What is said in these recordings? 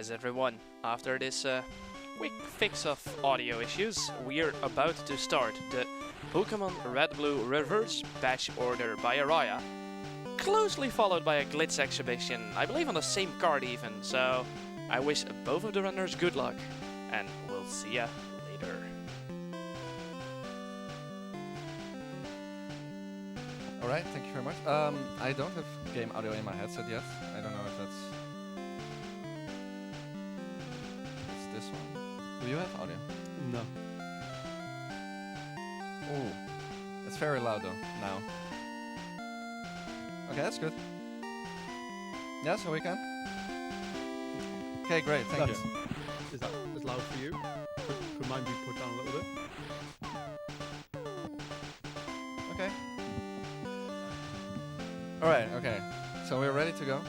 is everyone? After this quick fix of audio issues, we're about to start the Pokémon Red Blue Reverse Batch Order by Araya, closely followed by a glitch exhibition, I believe on the same card even, so I wish both of the runners good luck, and we'll see ya later. Alright, thank you very much. I don't have game audio in my headset yet. I don't know if that's this one. Do you have audio? No. Oh, it's very loud though, now. Okay, that's good. Yeah, so we can? Okay, great, thank you. Is that as loud for you? Could mine be put down a little bit? Okay. Alright, okay. So we're ready to go.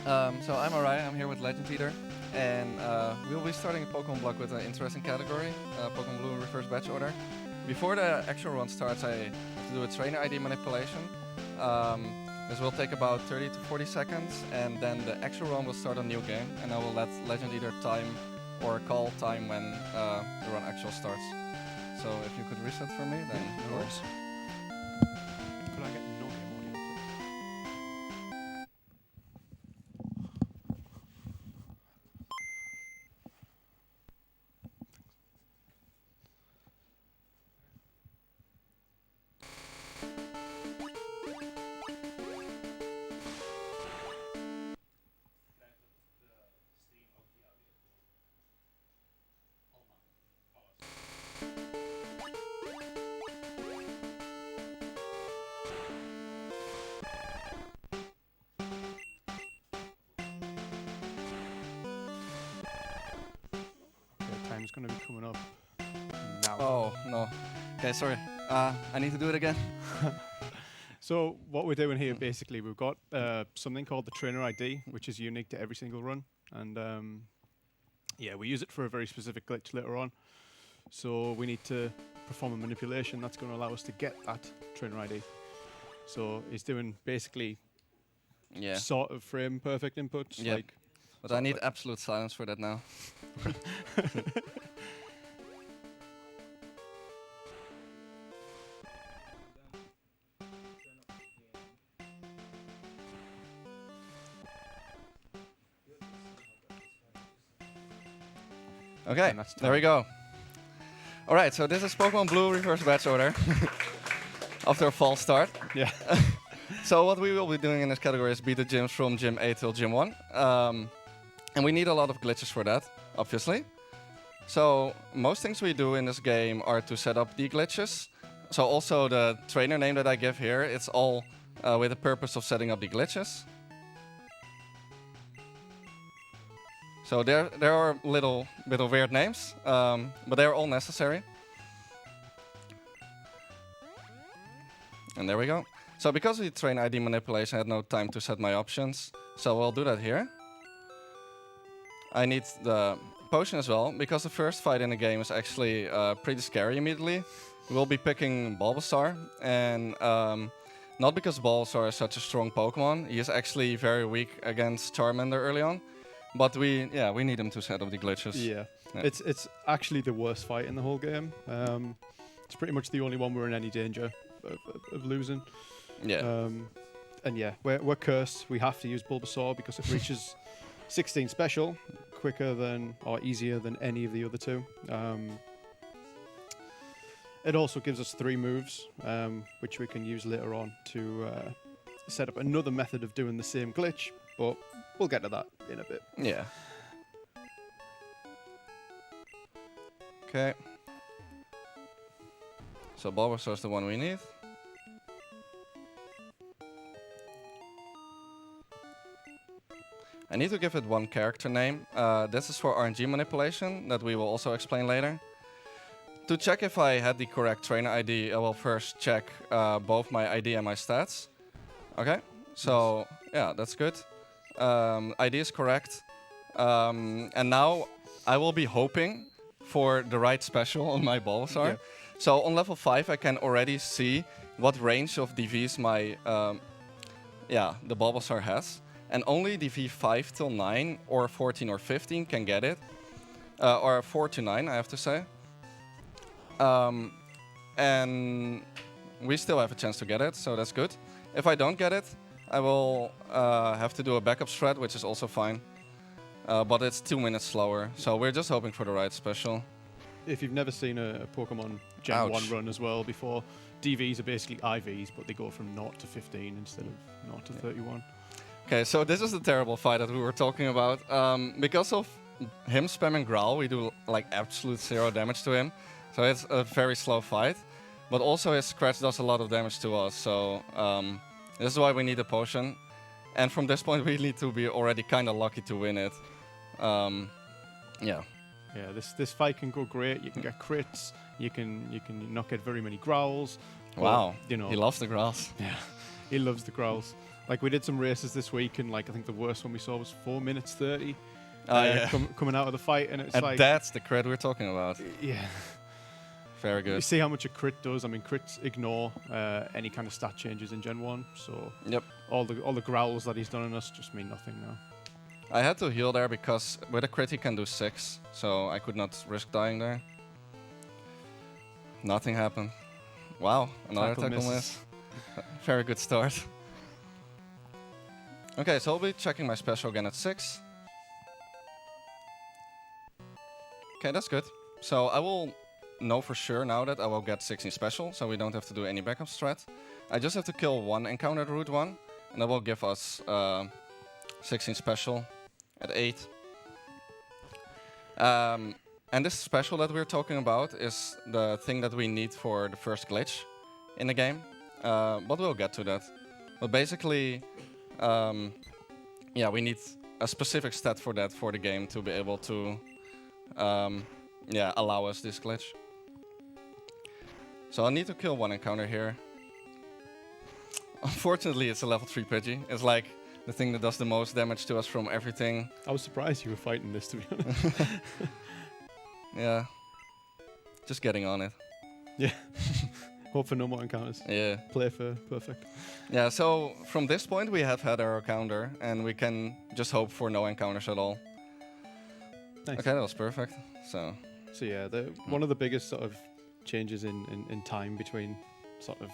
So I'm Araya, I'm here with Legend Eater. And we'll be starting a Pokemon block with an interesting category, Pokemon Blue Reverse Batch Order. Before the actual run starts, I have to do a trainer ID manipulation. This will take about 30 to 40 seconds, and then the actual run will start a new game, and I will let Legend Eater time or call time when the run actually starts. So if you could reset for me, then No worries. Could I get no game audio, please? Time's going to be coming up now. Oh, no. Okay, sorry. I need to do it again. So what we're doing here, basically, we've got something called the trainer ID, which is unique to every single run, and yeah, we use it for a very specific glitch later on. So we need to perform a manipulation that's going to allow us to get that trainer ID. So it's doing basically sort of frame perfect inputs, Yep. like. But I need absolute silence for that now. Okay, And that's there we go. Alright, so this is Pokemon Blue Reverse Batch Order. After a false start. Yeah. So what we will be doing in this category is beat the gyms from Gym 8 till Gym 1. And we need a lot of glitches for that, obviously. So most things we do in this game are to set up the glitches. So also the trainer name that I give here, it's all with the purpose of setting up the glitches. So there are little weird names, but they are all necessary. And there we go. So because of the train ID manipulation, I had no time to set my options. So I'll do that here. I need the potion as well, because the first fight in the game is actually pretty scary immediately. We'll be picking Bulbasaur, and not because Bulbasaur is such a strong Pokemon. He is actually very weak against Charmander early on. But we need him to set up the glitches. Yeah. Yeah. It's actually the worst fight in the whole game. It's pretty much the only one we're in any danger of losing. Yeah. And yeah, we're cursed. We have to use Bulbasaur because it reaches 16 special quicker than or easier than any of the other two. It also gives us 3 moves, which we can use later on to set up another method of doing the same glitch, but we'll get to that in a bit. Yeah. Okay. So Bulbasaur is the one we need. I need to give it one character name. This is for RNG manipulation that we will also explain later. To check if I had the correct trainer ID, I will first check both my ID and my stats. Okay, so yeah, that's good. ID is correct. And now I will be hoping for the right special on my Bulbasaur. Yeah. So on level 5 I can already see what range of DVs my the Bulbasaur has. and only the V5 till 9 or 14 or 15 can get it, or 4 to 9, I have to say. And we still have a chance to get it, so that's good. If I don't get it, I will have to do a backup strat, which is also fine. But it's 2 minutes slower, so we're just hoping for the right special. If you've never seen a Pokemon Gen Ouch. 1 run as well before, DVs are basically IVs, but they go from 0 to 15 instead of 0 to 31. Okay, so this is the terrible fight that we were talking about. Because of him spamming Growl, we do like absolute 0 damage to him. So it's a very slow fight. But also his Scratch does a lot of damage to us, so this is why we need a potion. And from this point we need to be already kind of lucky to win it. Yeah. Yeah, this fight can go great. You can get crits. You can not get very many growls. Wow. But, you know, He loves the growls. yeah, he loves the growls. Like we did some races this week, and like I think the worst one we saw was 4 minutes 30. Yeah. Coming out of the fight, and it's And like that's the crit we're talking about. yeah. Very You good. see how much a crit does. I mean, crits ignore any kind of stat changes in Gen 1. So Yep. all the growls that he's done on us just mean nothing now. I had to heal there because with a crit he can do 6, so I could not risk dying there. Nothing happened. Wow, another Tackle tackle misses. miss. Very good start. Okay, so I'll be checking my special again at 6. Okay, that's good. So I will know for sure now that I will get 16 special, so we don't have to do any backup strat. I just have to kill one encounter at Route 1, and that will give us 16 special at 8. And this special that we're talking about is the thing that we need for the first glitch in the game. But we'll get to that. But basically, yeah, we need a specific stat for that for the game to be able to yeah, allow us this glitch. So I need to kill one encounter here. Unfortunately, it's a level 3 Pidgey. It's like the thing that does the most damage to us from everything. I was surprised you were fighting this, to be honest. Yeah. Just getting on it. Yeah. Hope for no more encounters. Yeah. Play for perfect. Yeah, so from this point we have had our encounter and we can just hope for no encounters at all. Nice. Okay, that was perfect. So yeah, one of the biggest sort of changes in time between sort of,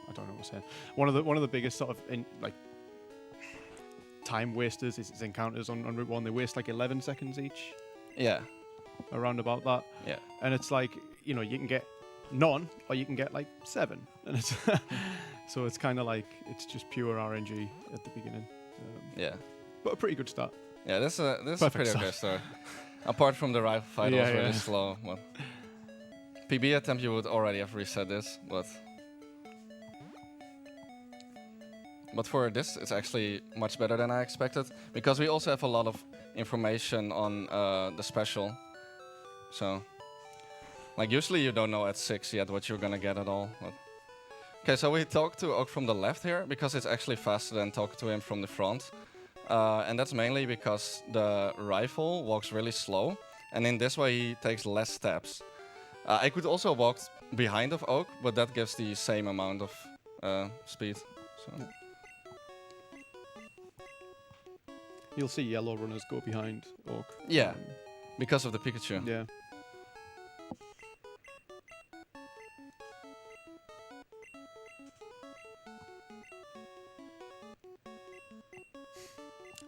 I don't know what I'm saying. One of the biggest sort of time wasters is encounters on Route 1. They waste like 11 seconds each. yeah. Around about that. Yeah. And it's like, you know, you can get none or you can get like 7. And it's so it's kind of like it's just pure RNG at the beginning. Yeah. But a pretty good start. Yeah, this is a Perfect pretty start. okay start. Apart from the rival fight, Yeah, was really yeah. slow. But PB attempt, you would already have reset this, but for this, it's actually much better than I expected because we also have a lot of information on the special. So, like usually you don't know at 6 yet what you're gonna get at all. But okay, so we talk to Oak from the left here because it's actually faster than talking to him from the front. And that's mainly because the rifle walks really slow, and in this way he takes less steps. I could also walk behind of Oak, but that gives the same amount of speed. So. You'll see yellow runners go behind Orc. Yeah, because of the Pikachu. Yeah.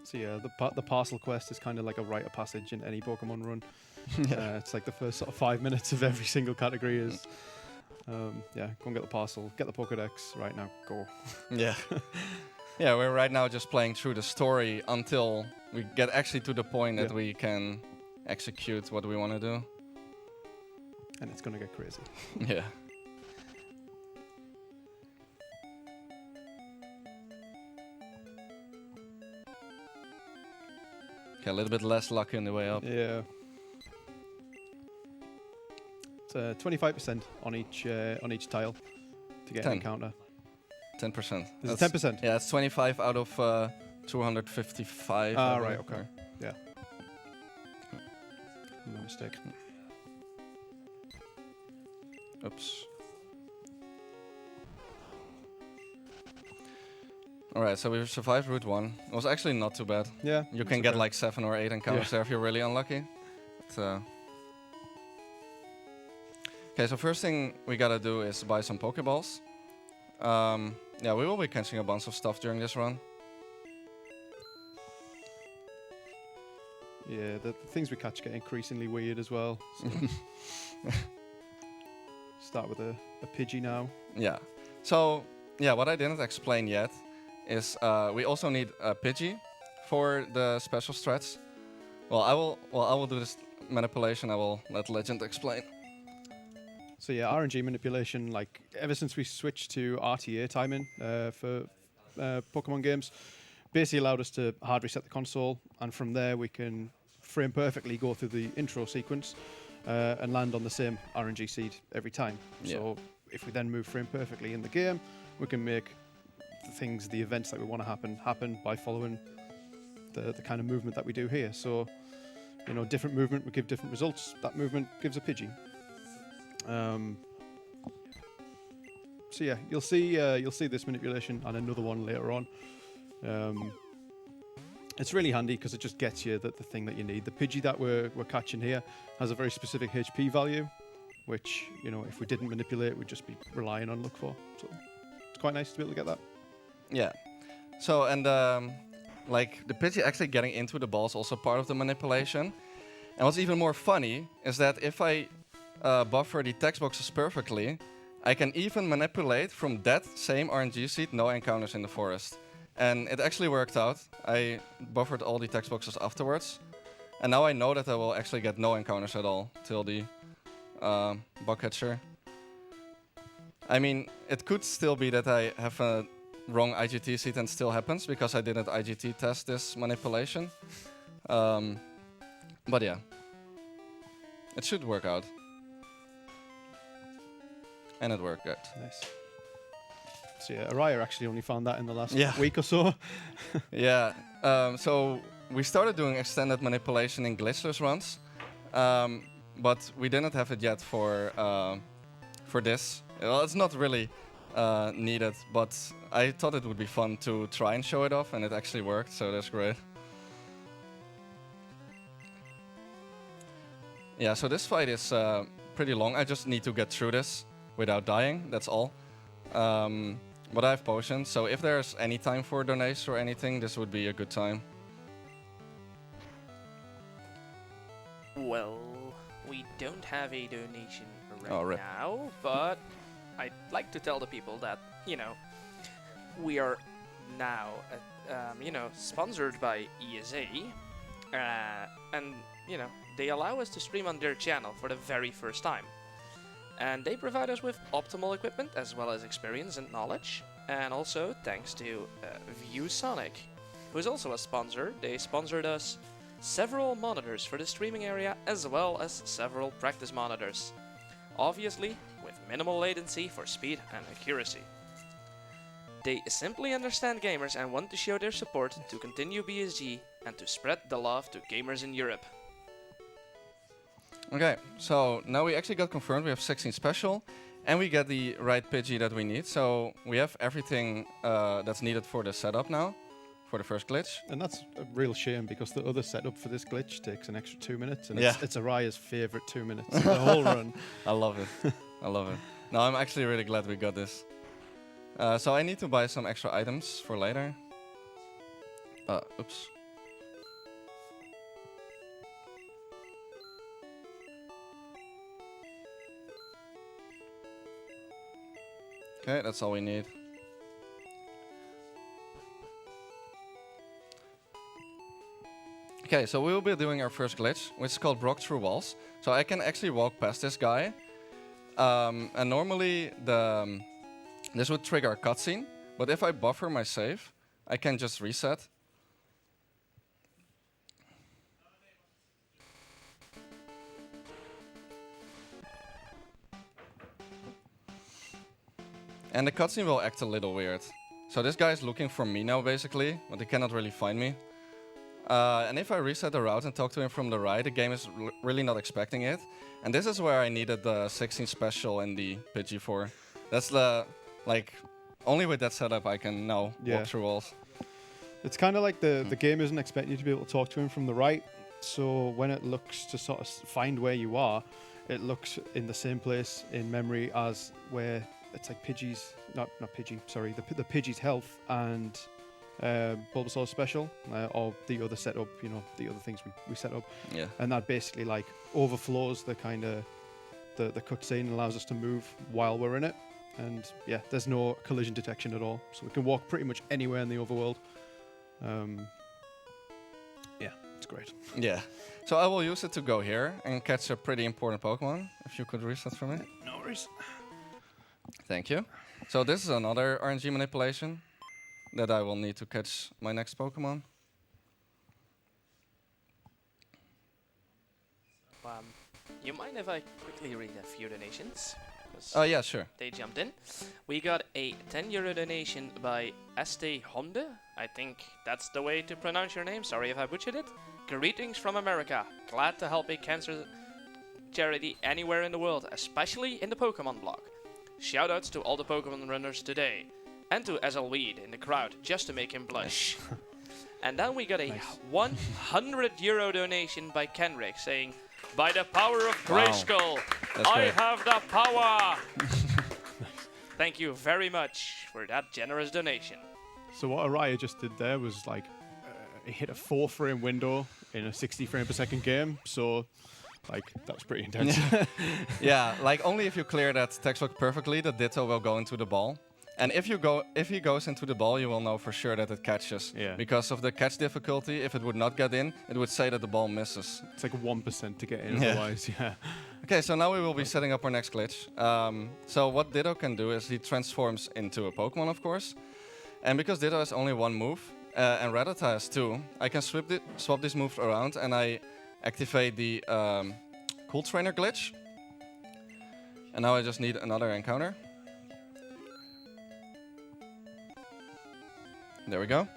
So yeah, the parcel quest is kind of like a rite of passage in any Pokemon run. Yeah. It's like the first sort of 5 minutes of every single category is, yeah, go and get the parcel, get the Pokedex, right now, go. Yeah. Yeah, we're right now just playing through the story until we get actually to the point that Yeah. we can execute what we want to do. And it's gonna get crazy. Yeah. Okay, a little bit less lucky on the way up. Yeah. It's 25% on each tile to get 10. an encounter. 10%. Is it That's- 10%? Yeah, it's 25 out of 255. Ah, I right, believe, okay. or- Yeah. No mistake. Oops. Alright, so we survived Route 1. It was actually not too bad. Yeah. You can get like 7 or 8 encounters there if you're really unlucky. Okay, so first thing we gotta do is buy some Pokeballs. Yeah, we will be catching a bunch of stuff during this run. Yeah, the things we catch get increasingly weird as well. So start with a Pidgey now. Yeah. So, yeah, what I didn't explain yet is we also need a Pidgey for the special strats. I will do this manipulation. I will let Legend explain. So yeah, RNG manipulation, like ever since we switched to RTA timing for Pokemon games, basically allowed us to hard reset the console, and from there we can frame perfectly go through the intro sequence and land on the same RNG seed every time. Yeah. So if we then move frame perfectly in the game, we can make the events that we want to happen by following the kind of movement that we do here. So, you know, different movement would give different results. That movement gives a Pidgey. So yeah, you'll see this manipulation and another one later on. It's really handy because it just gets you the thing that you need. The Pidgey that we're catching here has a very specific HP value, which, you know, if we didn't manipulate, we'd just be relying on luck for. So it's quite nice to be able to get that. Yeah. So, and like the Pidgey actually getting into the ball is also part of the manipulation. And what's even more funny is that if I buffer the text boxes perfectly, I can even manipulate from that same RNG seed no encounters in the forest. And it actually worked out. I buffered all the text boxes afterwards. And now I know that I will actually get no encounters at all till the bug catcher. I mean, it could still be that I have a wrong IGT seed and still happens because I didn't IGT test this manipulation. But yeah, it should work out. And it worked good. Nice. So yeah, Araya actually only found that in the last Yeah. week or so. Yeah, so we started doing extended manipulation in glitchless runs, but we didn't have it yet for this. Well, it's not really needed, but I thought it would be fun to try and show it off, and it actually worked, so that's great. Yeah, so this fight is pretty long. I just need to get through this without dying, that's all. But I have potions, so if there's any time for donations or anything, this would be a good time. Well, we don't have a donation Oh, right rip. now, but I'd like to tell the people that, you know, we are now, sponsored by ESA, and, you know, they allow us to stream on their channel for the very first time. And they provide us with optimal equipment as well as experience and knowledge. And also thanks to ViewSonic, who is also a sponsor. They sponsored us several monitors for the streaming area as well as several practice monitors. Obviously with minimal latency for speed and accuracy. They simply understand gamers and want to show their support to continue BSG and to spread the love to gamers in Europe. Okay, so now we actually got confirmed we have 16 special, and we get the right Pidgey that we need. So we have everything that's needed for the setup now, for the first glitch. And that's a real shame because the other setup for this glitch takes an extra 2 minutes, and Yeah. it's Araya's favorite 2 minutes of the whole run. I love it. I love it. No, I'm actually really glad we got this. So I need to buy some extra items for later. Oops. Okay, that's all we need. Okay, so we will be doing our first glitch, which is called Walk Through Walls. So I can actually walk past this guy. And normally this would trigger a cutscene, but if I buffer my save, I can just reset. And the cutscene will act a little weird. So this guy is looking for me now, basically, but he cannot really find me. And if I reset the route and talk to him from the right, the game is really not expecting it. And this is where I needed the 16 special and the Pidgey for. That's the, like, only with that setup I can now walk through walls. It's kind of like the game isn't expecting you to be able to talk to him from the right. So when it looks to sort of find where you are, it looks in the same place in memory as where it's like Pidgey's, not Pidgey, sorry, the Pidgey's health and Bulbasaur's special, or the other setup, you know, the other things we set up. Yeah. And that basically like overflows the kind of the cutscene and allows us to move while we're in it. And yeah, there's no collision detection at all, so we can walk pretty much anywhere in the overworld. Yeah, it's great. Yeah. So I will use it to go here and catch a pretty important Pokemon. If you could reset for me. No worries. Thank you. So this is another RNG manipulation that I will need to catch my next Pokemon. You mind if I quickly read a few donations? Oh yeah, sure. They jumped in. We got a 10 € donation by Este Honde. I think that's the way to pronounce your name. Sorry if I butchered it. Greetings from America. Glad to help a cancer charity anywhere in the world, especially in the Pokemon blog. Shoutouts to all the Pokemon runners today. And to Weed in the crowd, just to make him blush. And then we got a 100 € donation by Kenrick saying, by the power of Grayskull, I have the power! Thank you very much for that generous donation. So what Araya just did there was like, he hit a 4-frame window in a 60 frame per second game, so like, that was pretty intense. Yeah, like only if you clear that text block perfectly, the Ditto will go into the ball. And if he goes into the ball, you will know for sure that it catches. Yeah. Because of the catch difficulty, if it would not get in, it would say that the ball misses. It's like 1% to get in otherwise, yeah. Okay, so now we will be setting up our next glitch. So what Ditto can do is he transforms into a Pokemon, of course. And because Ditto has only one move, and Rattata has two, I can swap these moves around and I activate the Cool Trainer glitch. And now I just need another encounter. There we go.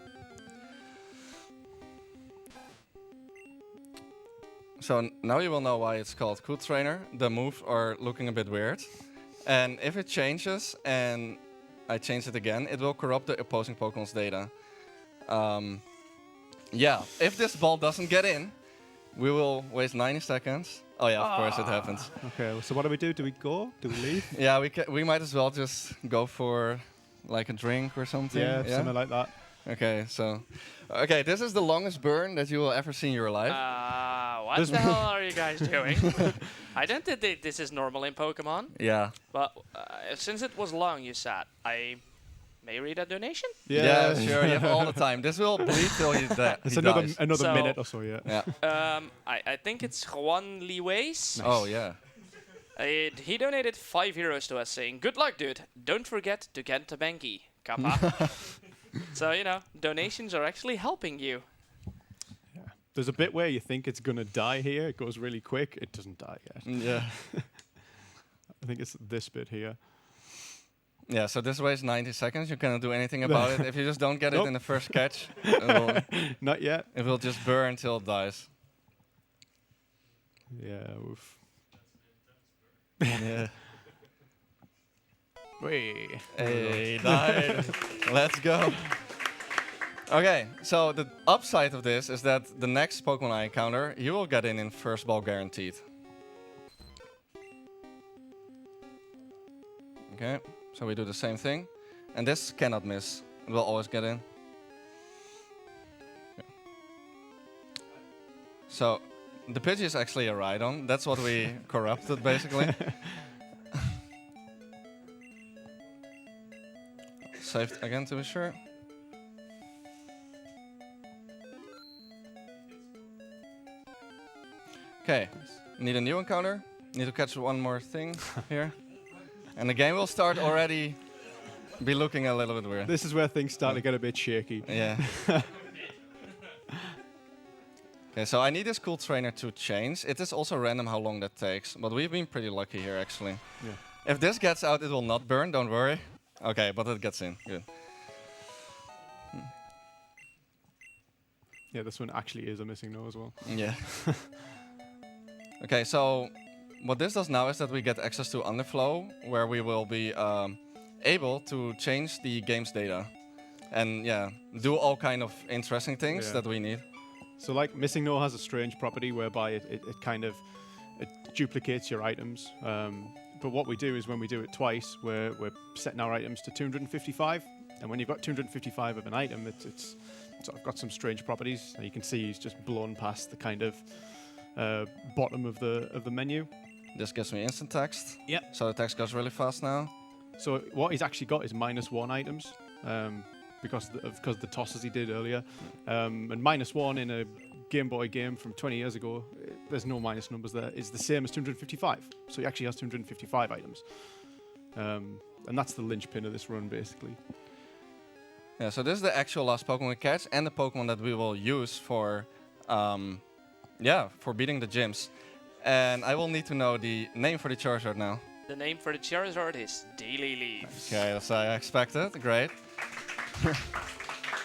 So now you will know why it's called Cool Trainer. The moves are looking a bit weird. And if it changes and I change it again, it will corrupt the opposing Pokemon's data. Yeah, if this ball doesn't get in, we will waste 90 seconds. Oh yeah, of course it happens. Okay, so what do we do? Do we go? Do we leave? Yeah, we might as well just go for like a drink or something. Yeah, something like that. Okay, so... Okay, this is the longest burn that you will ever see in your life. What the hell are you guys doing? I don't think this is normal in Pokemon. Yeah. But since it was long, you said, I may read a donation? Yeah, sure, you have all the time. This will bleed till you die. It's another minute or so, yeah. I think it's Juan Liwes. Nice. Oh, yeah. He donated 5 € to us saying, good luck, dude. Don't forget to get to Benki. Kappa. So, you know, donations are actually helping you. Yeah. There's a bit where you think it's going to die here. It goes really quick. It doesn't die yet. Yeah. I think it's this bit here. Yeah, so this wastes 90 seconds. You cannot do anything about it. If you just don't get it in the first catch, not yet. It will just burn until it dies. Yeah, oof. Yeah. Wait. Hey, died. Let's go. Okay, so the upside of this is that the next Pokemon I encounter, you will get in first ball guaranteed. Okay, so we do the same thing. And this cannot miss. It will always get in. Okay. So, the Pidgey is actually a Rhydon. That's what we corrupted, basically. Saved again to be sure. Okay, need a new encounter. Need to catch one more thing here. And the game will start already be looking a little bit weird. This is where things start to get a bit shaky. Yeah. Okay, so I need this Cool Trainer to change. It is also random how long that takes, but we've been pretty lucky here actually. Yeah. If this gets out, it will not burn, don't worry. Okay, but it gets in, good. Yeah, this one actually is a missing no as well. Yeah. Okay, so what this does now is that we get access to Underflow, where we will be able to change the game's data, and yeah, do all kind of interesting things that we need. So like Missing No has a strange property whereby it kind of it duplicates your items. But what we do is when we do it twice, we're setting our items to 255, and when you've got 255 of an item, it's sort of got some strange properties. And you can see he's just blown past the kind of bottom of the menu. This gives me instant text. Yep. So the text goes really fast now. So what he's actually got is -1 items, because of the tosses he did earlier, and -1 in a Game Boy game from 20 years ago, there's no minus numbers there, is the same as 255. So he actually has 255 items. And that's the linchpin of this run, basically. Yeah, so this is the actual last Pokemon we catch, and the Pokemon that we will use for, for beating the gyms. And I will need to know the name for the Charizard now. The name for the Charizard is Daily Leaf. Okay, as I expected. Great.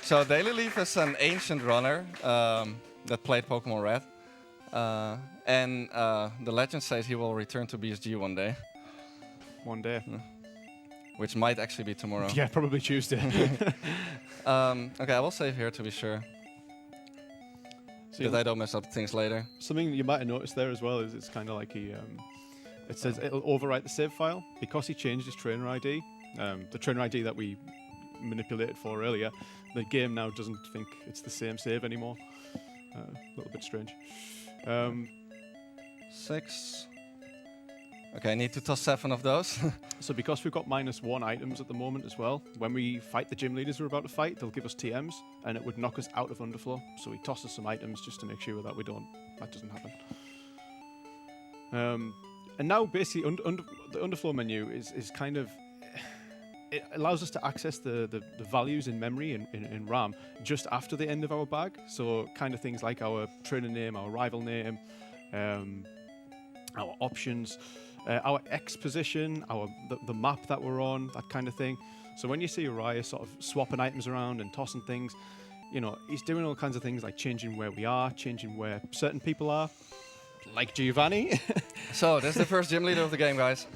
So Daily Leaf is an ancient runner that played Pokemon Red. And the legend says he will return to BSG one day. One day. Which might actually be tomorrow. Yeah, probably Tuesday. Okay, I will save here to be sure. So that I don't mess up things later. Something you might have noticed there as well is it's kind of like it says it'll overwrite the save file because he changed his trainer ID. The trainer ID that we manipulated for earlier, the game now doesn't think it's the same save anymore. A little bit strange. 6. Okay, I need to toss 7 of those. So because we've got -1 items at the moment as well, when we fight the gym leaders we're about to fight, they'll give us TMs, and it would knock us out of underflow. So we toss us some items just to make sure that that doesn't happen. And now basically the underflow menu is kind of, it allows us to access the values in memory in RAM just after the end of our bag. So kind of things like our trainer name, our rival name, our options, our X position, the map that we're on, that kind of thing. So when you see Uriah sort of swapping items around and tossing things, you know, he's doing all kinds of things like changing where we are, changing where certain people are, like Giovanni. So this is the first gym leader of the game, guys.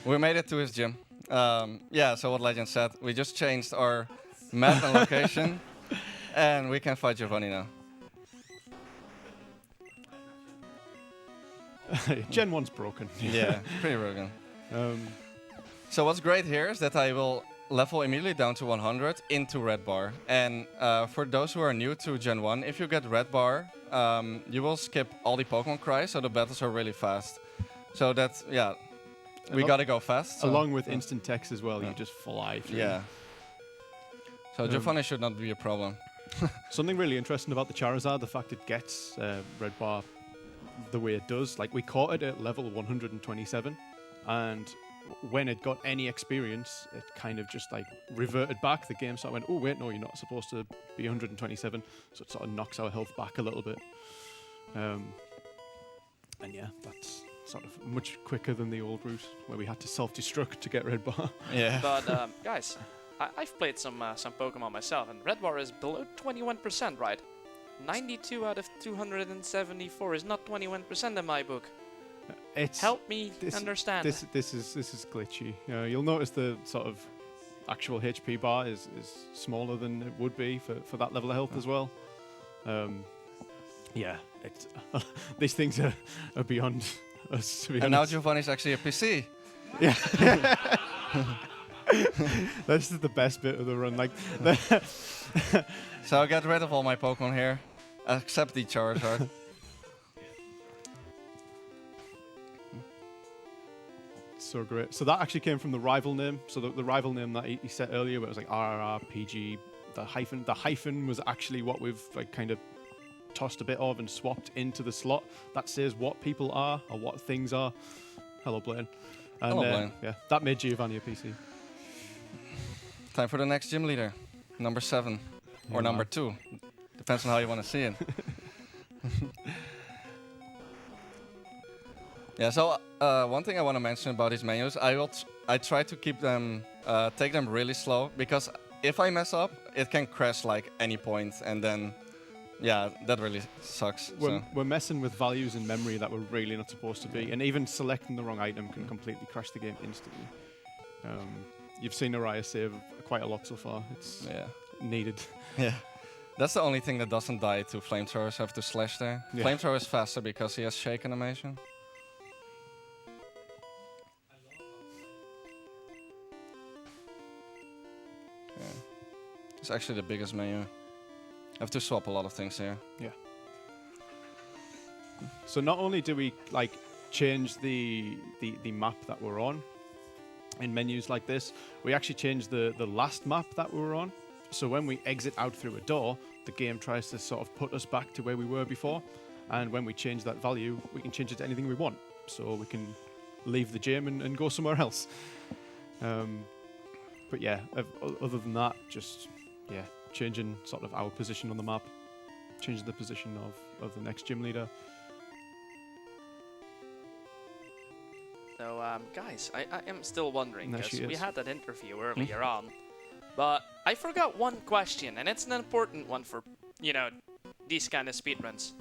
We made it to his gym. Yeah, so what Legend said, we just changed our map and location, and we can fight Giovanni now. Gen 1's broken. Yeah, pretty broken. So what's great here is that I will level immediately down to 100 into Red Bar. And for those who are new to Gen 1, if you get Red Bar, you will skip all the Pokemon cries, so the battles are really fast. So that's, yeah, we gotta go fast. So along with instant text as well, you just fly through. Yeah. So Giovanni should not be a problem. Something really interesting about the Charizard, the fact it gets Red Bar the way it does. Like, we caught it at level 127, and when it got any experience, it kind of just like reverted back. The game sort of went, oh wait, no, you're not supposed to be 127, so it sort of knocks our health back a little bit. And yeah, that's sort of much quicker than the old route where we had to self-destruct to get Red Bar. Yeah. But guys, I've played some Pokemon myself, and Red Bar is below 21%, right? 92 out of 274 is not 21% in my book. Help me understand. This is glitchy. You'll notice the sort of actual HP bar is smaller than it would be for that level of health as well. Yeah, these things are beyond us, to be honest. And now Giovanni's actually a PC. Yeah. This is the best bit of the run. Like, so I'll get rid of all my Pokemon here, except the Charizard. So great. So that actually came from the rival name. So the rival name that he said earlier, where it was like RRRPG, the hyphen was actually what we've like kind of tossed a bit of and swapped into the slot that says what people are or what things are. Hello, Blaine. And, hello, Blaine. Yeah, that made Giovanni a PC. Time for the next gym leader, number 7 or number 2. Depends on how you want to see it. Yeah, so one thing I want to mention about these menus, I try to keep them, take them really slow, because if I mess up, it can crash like any point, and then, yeah, that really sucks. We're messing with values in memory that we're really not supposed to be, and even selecting the wrong item can completely crash the game instantly. You've seen Araya save quite a lot so far. It's needed. Yeah. That's the only thing that doesn't die to flamethrowers. Have to slash there. Yeah. Flamethrower is faster because he has shake animation. Okay. It's actually the biggest menu. Have to swap a lot of things here. Yeah. So not only do we like change the map that we're on in menus like this, we actually change the last map that we were on. So when we exit out through a door, the game tries to sort of put us back to where we were before. And when we change that value, we can change it to anything we want. So we can leave the gym and go somewhere else. But yeah, other than that, just changing sort of our position on the map, changing the position of the next gym leader. So, guys, I am still wondering, There because she we is. had that interview earlier on, but I forgot one question, and it's an important one for, you know, these kind of speedruns.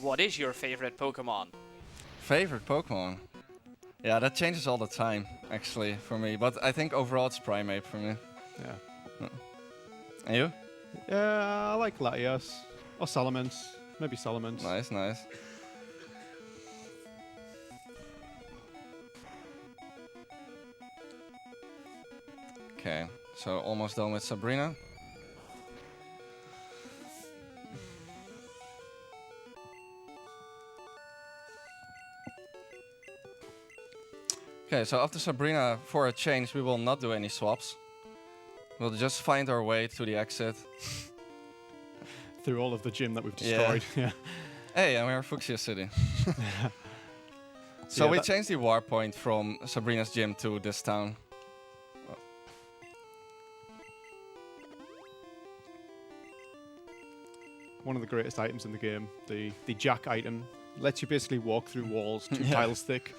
What is your favorite Pokemon? Favorite Pokemon? Yeah, that changes all the time, actually, for me. But I think overall it's Primeape for me. Yeah. And you? Yeah, I like Latias. Or Salamence. Maybe Salamence. Nice, nice. Okay, so almost done with Sabrina. Okay, so after Sabrina, for a change, we will not do any swaps. We'll just find our way to the exit. Through all of the gym that we've destroyed. Yeah. Hey, and we're in Fuchsia City. So So we changed the war point from Sabrina's gym to this town. One of the greatest items in the game, the Jack item, lets you basically walk through walls 2 tiles thick.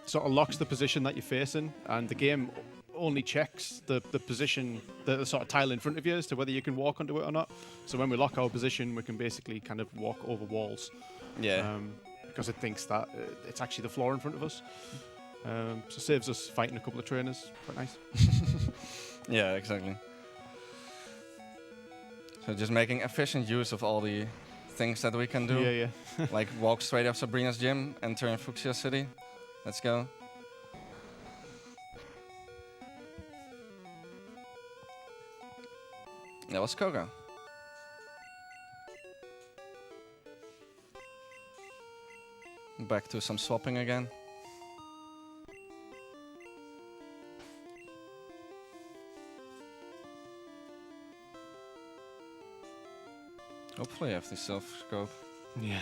Sort of locks the position that you're facing, and the game only checks the position, the sort of tile in front of you as to whether you can walk onto it or not. So when we lock our position, we can basically kind of walk over walls. Yeah. Because it thinks that it's actually the floor in front of us. So saves us fighting a couple of trainers. Quite nice. Yeah, exactly. So just making efficient use of all the things that we can do. Yeah. Like walk straight up Sabrina's gym, enter in Fuchsia City. Let's go. That was Koga. Back to some swapping again. Hopefully I have the self scope. Yeah.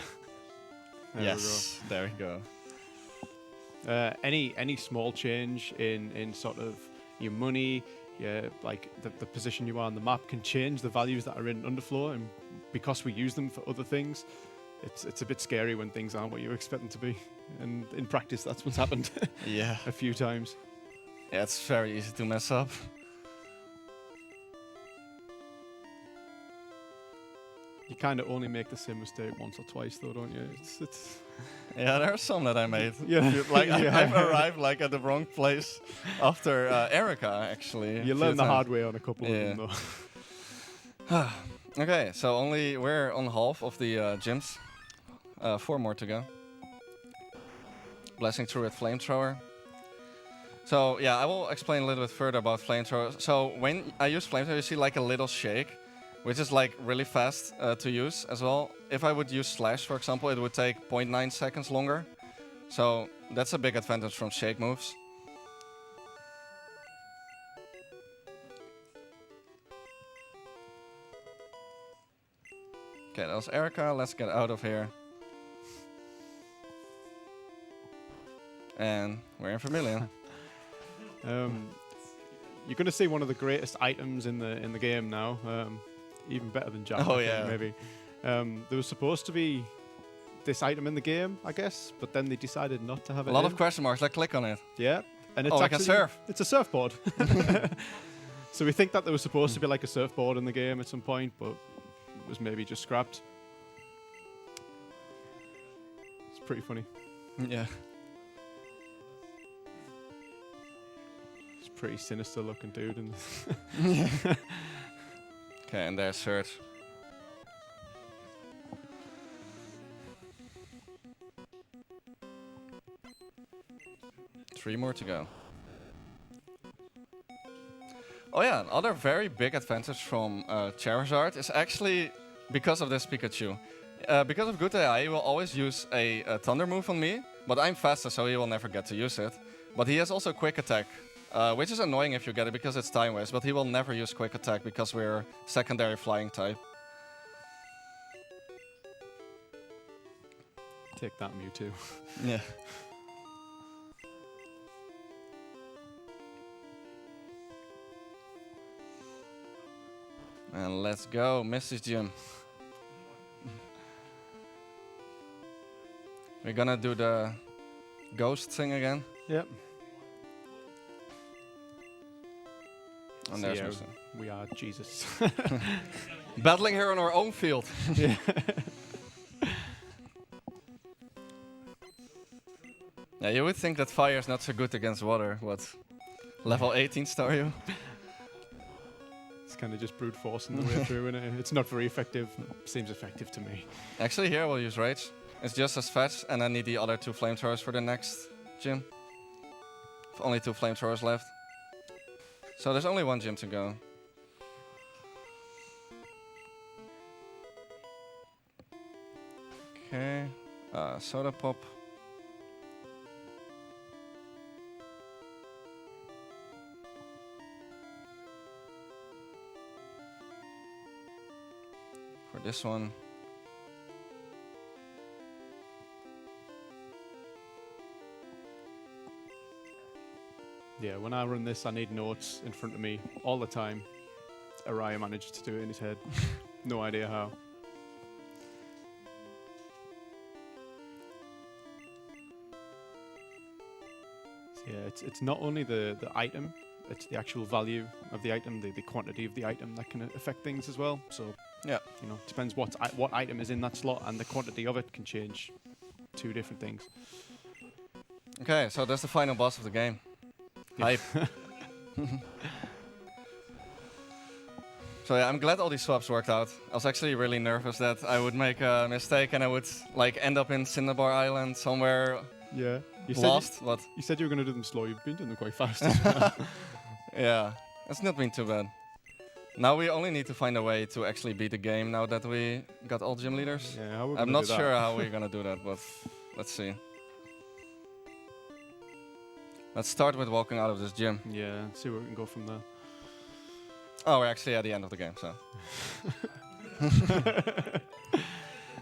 There we go. Any small change in sort of your money, like the position you are on the map can change the values that are in underfloor, and because we use them for other things, it's a bit scary when things aren't what you expect them to be. And in practice, that's what's happened Yeah. a few times. Yeah, it's very easy to mess up. You kind of only make the same mistake once or twice, though, don't you? It's Yeah, there are some that I made. Yeah. Like Yeah. I've arrived like at the wrong place after Erica actually. you learn the hard way on a couple of them, though. Okay, so we're on half of the gyms. 4 more to go. Blessing through with flamethrower. So yeah, I will explain a little bit further about flamethrower. So when I use flamethrower, you see like a little shake, which is like really fast to use as well. If I would use slash, for example, it would take 0.9 seconds longer. So that's a big advantage from shake moves. Okay, that was Erica. Let's get out of here. And we're in Vermilion. You're going to see one of the greatest items in the game now, even better than Jack. Oh, I think, yeah. maybe. There was supposed to be this item in the game, I guess, but then they decided not to have it. A lot of question marks. Let's click on it. Yeah, and it's Oh, I actually can surf. It's a surfboard. So we think that there was supposed to be like a surfboard in the game at some point, but it was maybe just scrapped. It's pretty funny. Yeah. pretty sinister looking dude. And Okay, and there's Surge. Three more to go. Oh yeah, another very big advantage from Charizard is actually because of this Pikachu. Because of good AI, he will always use a Thunder move on me, but I'm faster, so he will never get to use it. But he has also Quick Attack, which is annoying if you get it because it's time waste, but he will never use Quick Attack because we're secondary flying type. take that Mewtwo. Yeah. And let's go, Mrs. Gym. We're gonna do the ghost thing again. Yep. And So there's yeah, Mr. we are Jesus. Battling her on our own field. Yeah. Yeah, you would think that fire is not so good against water. What? Level 18 Staryu? It's kind of just brute forcing the way through, and it's not very effective. Seems effective to me. Actually, here we'll use Rage. It's just as fetch, and I need the other 2 flamethrowers for the next gym. Only 2 flamethrowers left. So there's only 1 gym to go. Okay. Soda Pop. For this one. Yeah, when I run this, I need notes in front of me all the time. Araya managed to do it in his head. No idea how. So yeah, it's not only the item, it's the actual value of the item, the quantity of the item that can affect things as well. So Yeah. you know, depends what item is in that slot, and the quantity of it can change 2 different things. Okay, so that's the final boss of the game. Hype. So yeah, I'm glad all these swaps worked out. I was actually really nervous that I would make a mistake and I would like end up in Cinnabar Island somewhere Yeah. lost. But You said you were going to do them slow. You've been doing them quite fast. yeah, it's not been too bad. Now we only need to find a way to actually beat the game now that we got all gym leaders. Yeah, how we're I'm gonna not do that. sure how we're gonna do that, but let's see. Let's start with walking out of this gym. Yeah, see where we can go from there. Oh, we're actually at the end of the game, so.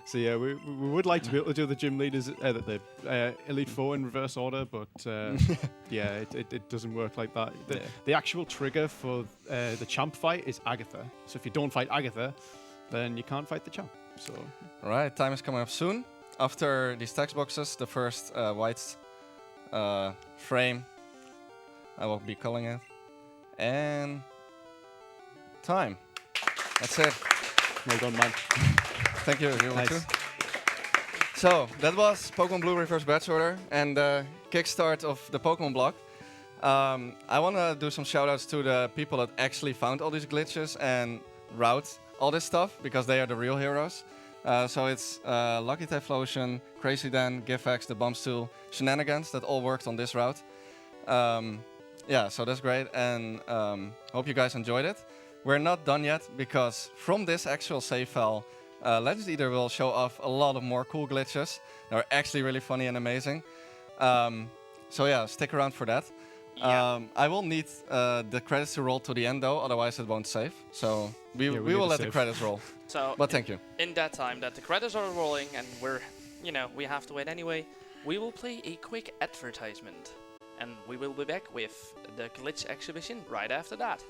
So yeah, we would like to be able to do the gym leaders, the Elite Four in reverse order, but yeah, it doesn't work like that. The actual trigger for the champ fight is Agatha. So if you don't fight Agatha, then you can't fight the champ. So Alright, time is coming up soon. After these text boxes, the first white frame, I will be calling it. And time. That's it. well done, man. Thank you, you Nice. too. So, that was Pokemon Blue Reverse Batch Order and the kickstart of the Pokemon block. I want to do some shoutouts to the people that actually found all these glitches and route all this stuff, because they are the real heroes. So it's Lucky Typhlosion, Crazy Dan, Gifax, the Bombstool, Shenanigans that all worked on this route. Yeah, so that's great, and hope you guys enjoyed it. We're not done yet, because from this actual save file, Legend Eater will show off a lot of more cool glitches. They're actually really funny and amazing. So yeah, stick around for that. Yeah. I will need the credits to roll to the end though, otherwise it won't save. So we we will need to let the save. credits roll. So But thank you. in that time that the credits are rolling and we have to wait anyway, we will play a quick advertisement. And we will be back with the glitch exhibition right after that.